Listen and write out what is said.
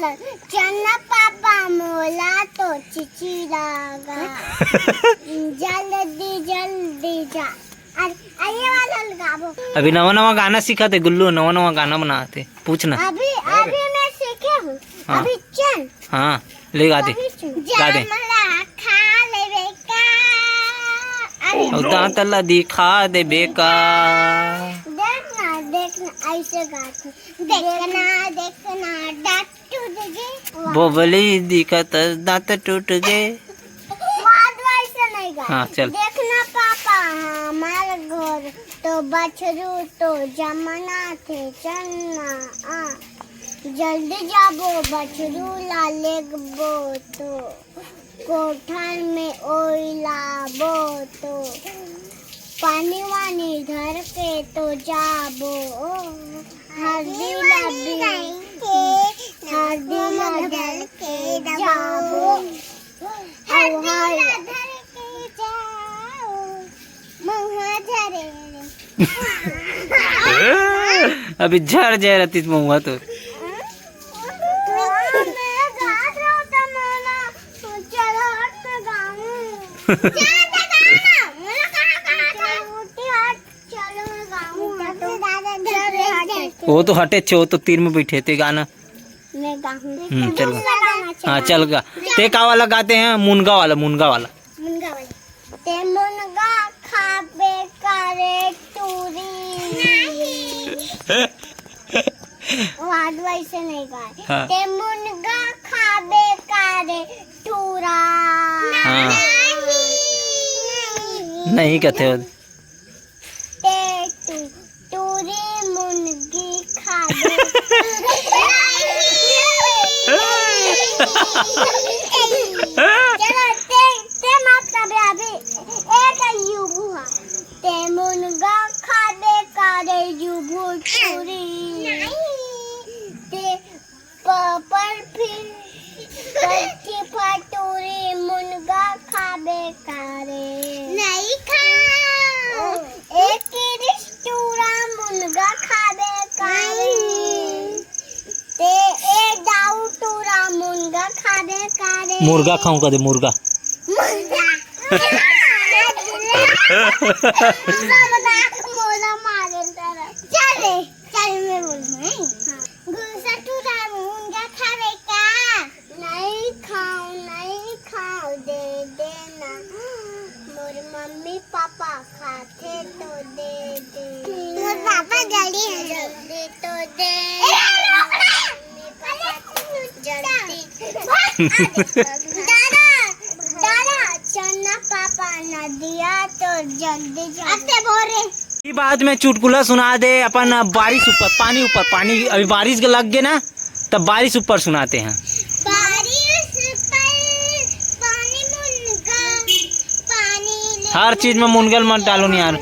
वाला चन्ना पापा मोला तो चिचिरागा जल्दी जल्दी जा ये वाला लगाओ। अभी नवा नवा गाना सिखाते गुल्लू, नवा नवा गाना बनाते, पूछना। अभी अभी मैं सीखे हूँ। हाँ। अभी चल हाँ ले गा दे, गा दे। दांतला दिखा दे बेका। देखना देखना ऐसे गाते, देखना देखना दांत टूट गए। बोबली दिखत दांत टूट गए। ऐसे नहीं गा। हाँ चल। देखना पापा हमारे घर तो बछरू तो जमना थे चन्ना जल्दी जाबो बछरू लाले गबो तो कोठर में ओइलाबो तो पानी वानी धर के तो जाबो हल्दी लबी हल्दी धर के जाबो अभी झड़ जाए रतीत महुआ तो। वो तो हटे छे, वो तो तीर में बैठे थे गाना। चल हाँ चल गा। ते का वाला गाते हैं, मुनगा वाला, मुनगा वाला। ते मुनगा खाबे करे टूरी वैसे नहीं गाए। हाँ। ते मुनगा खाबे करे टूरा हाँ। नहीं कहते हो। ते टूरी मुनगी खाबे चलो ते मत करे अभी एक युबू है। ते मुनगा खाबे करे युबू टूरी ते पर फिर कच्ची फटूरी मुनगा खाबे करे नहीं खाओ एक किरिस्टूरा मुनगा खाबे करे ते एक दाऊ टूरा मुनगा खाबे करे मुर्गा खाऊं कदे मुर्गा। मोला मारे तेरा चले चल मैं बोलूं गुस्सा टूरा मुनगा खाबे का नहीं खाओ दे देना मोर मम्मी पापा खाते तो दे दे मोर पापा जल्दी तो दे दादा दादा चन्ना पापा न दिया तो जल्दी जल्दी बोरे। ये बाद में चुटकुला सुना दे अपन। बारिश ऊपर पानी ऊपर, पानी अभी बारिश लग गए ना तब बारिश ऊपर सुनाते हैं। हर चीज में मुनगल मत डालो नहीं यार।